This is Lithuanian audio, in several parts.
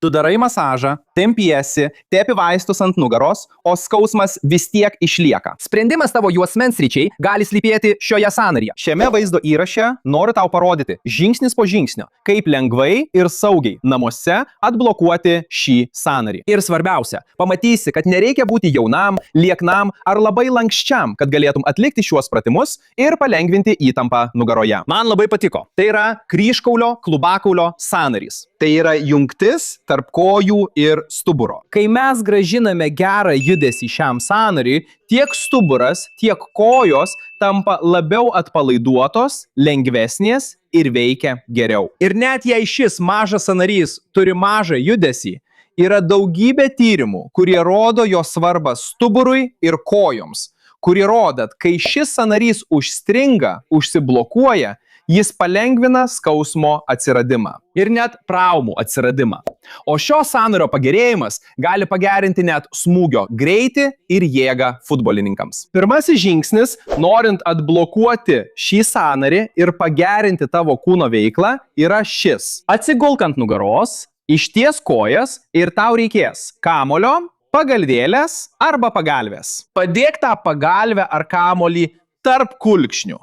Tu darai masažą, tempiesi, tepi vaistus ant nugaros, o skausmas vis tiek išlieka. Sprendimas tavo juosmens ryčiai gali slypėti šioje sąnaryje. Šiame vaizdo įraše noriu tau parodyti žingsnis po žingsnio, kaip lengvai ir saugiai namuose atblokuoti šį sąnarį. Ir svarbiausia, pamatysi, kad nereikia būti jaunam, lieknam ar labai lankščiam, kad galėtum atlikti šiuos pratimus ir palengvinti įtampą nugaroje. Man labai patiko. Tai yra kryžkaulio klubakaulio sąnarys. Tai yra jungtis tarp kojų ir stuburo. Kai mes gražiname gerą judesį šiam sąnariui, tiek stuburas, tiek kojos tampa labiau atpalaiduotos, lengvesnės ir veikia geriau. Ir net jei šis mažas sąnarys turi mažą judesį, yra daugybė tyrimų, kurie rodo jo svarbą stuburui ir kojoms, kurie rodo, kai šis sąnarys užstringa, užsiblokuoja, jis palengvina skausmo atsiradimą ir net traumų atsiradimą. O šio sąnario pagerėjimas gali pagerinti net smūgio greitį ir jėgą futbolininkams. Pirmasis žingsnis, norint atblokuoti šį sąnarį ir pagerinti tavo kūno veiklą, yra šis. Atsigulk ant nugaros, išties kojas ir tau reikės kamolio, pagalvėlės arba pagalvės. Padėk tą pagalvę ar kamolį tarp kulkšnių.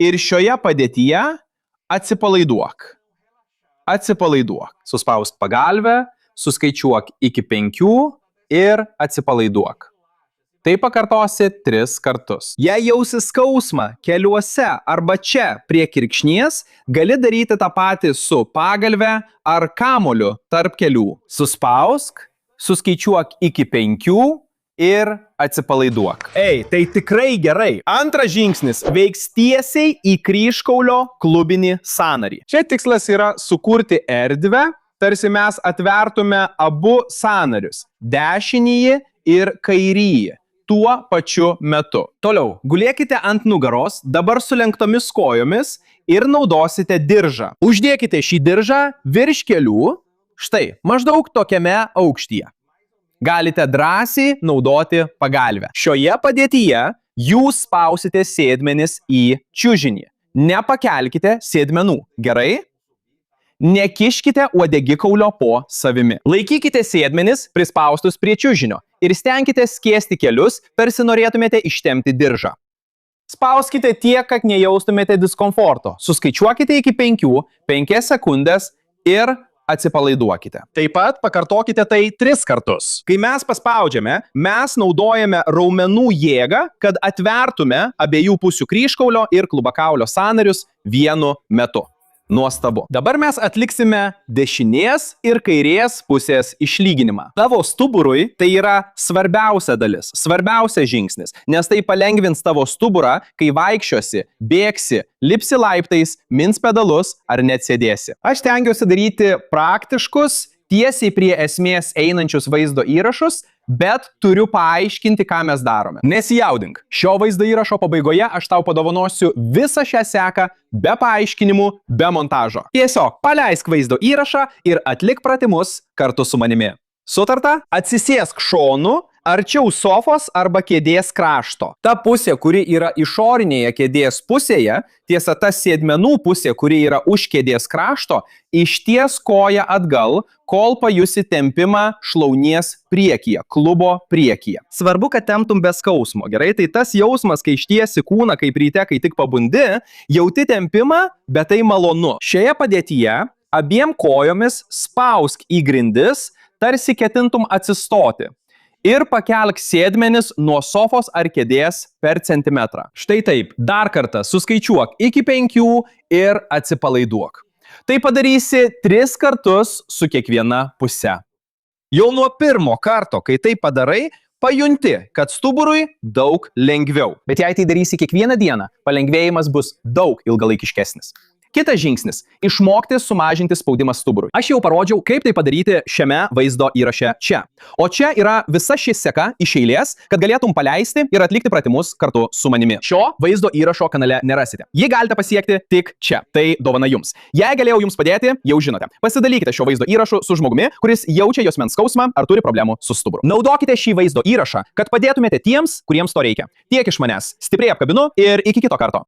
Ir šioje padėtyje atsipalaiduok. Atsipalaiduok. Suspausk pagalvę, suskaičiuok iki 5 ir atsipalaiduok. Tai pakartosi 3 kartus. Jei jausi skausmą keliuose arba čia prie kirkšnies, gali daryti tą patį su pagalve ar kamoliu tarp kelių. Suspausk, suskaičiuok iki 5 ir atsipalaiduok. Ei, tai tikrai gerai. Antras žingsnis – veiks tiesiai į kryžkaulio klubinį sąnarį. Čia tikslas yra sukurti erdvę, tarsi mes atvertume abu sąnarius – dešinįjį ir kairįjį tuo pačiu metu. Toliau, gulėkite ant nugaros, dabar sulenktomis kojomis ir naudosite diržą. Uždėkite šį diržą virš kelių, štai, maždaug tokiame aukštyje. Galite drąsiai naudoti pagalvę. Šioje padėtyje jūs spausite sėdmenis į čiužinį. Nepakelkite sėdmenų, gerai? Nekiškite uodegikaulio po savimi. Laikykite sėdmenis prispaustus prie čiužinio ir stenkite skiesti kelius, tarsi norėtumėte ištempti diržą. Spauskite tiek, kad nejaustumėte diskomforto. Suskaičiuokite iki 5 sekundės ir atsipalaiduokite. Taip pat pakartokite tai 3 kartus. Kai mes paspaudžiame, mes naudojame raumenų jėgą, kad atvertume abiejų pusių kryžkaulio ir klubakaulio sąnarius vienu metu. Nuostabu. Dabar mes atliksime dešinės ir kairės pusės išlyginimą. Tavo stuburui tai yra svarbiausia dalis, svarbiausias žingsnis, nes tai palengvins tavo stuburą, kai vaikščiosi, bėgsi, lipsi laiptais, mins pedalus ar net sėdėsi. Aš stengiuosi daryti praktiškus, tiesiai prie esmės einančius vaizdo įrašus, bet turiu paaiškinti, ką mes darome. Nesijaudink. Šio vaizdo įrašo pabaigoje aš tau padovanosiu visą šią seką be paaiškinimų, be montažo. Tiesiog paleisk vaizdo įrašą ir atlik pratimus kartu su manimi. Sutarta? Atsisėsk šonu, arčiau sofos arba kėdės krašto. Ta pusė, kuri yra išorinėje kėdės pusėje, tiesa ta sėdmenų pusė, kuri yra už kėdės krašto, išties koją atgal, kol pajusi tempimą šlaunies priekyje, klubo priekyje. Svarbu, kad temptum be skausmo, gerai? Tai tas jausmas, kai ištiesi kūną, kaip ryte, kai tik pabundi, jauti tempimą, bet tai malonu. Šioje padėtyje abiem kojomis spausk į grindis, tarsi ketintum atsistoti. Ir pakelk sėdmenis nuo sofos ar kėdės per centimetrą. Štai taip, dar kartą suskaičiuok iki 5 ir atsipalaiduok. Tai padarysi 3 kartus su kiekviena puse. Jau nuo pirmo karto, kai tai padarai, pajunti, kad stuburui daug lengviau. Bet jei tai darysi kiekvieną dieną, palengvėjimas bus daug ilgalaikiškesnis. Kitas žingsnis – išmokti sumažinti spaudimą stuburui. Aš jau parodžiau, kaip tai padaryti šiame vaizdo įraše čia. O čia yra visa ši seka iš eilės, kad galėtum paleisti ir atlikti pratimus kartu su manimi. Šio vaizdo įrašo kanale nerasite. Jį galite pasiekti tik čia. Tai dovana jums. Jei galėjau jums padėti, jau žinote. Pasidalykite šio vaizdo įrašu su žmogumi, kuris jaučia juosmens skausmą ar turi problemų su stuburu. Naudokite šį vaizdo įrašą, kad padėtumėte tiems, kuriems to reikia. Tiek iš manęs. Stipriai apkabinu ir iki kito karto.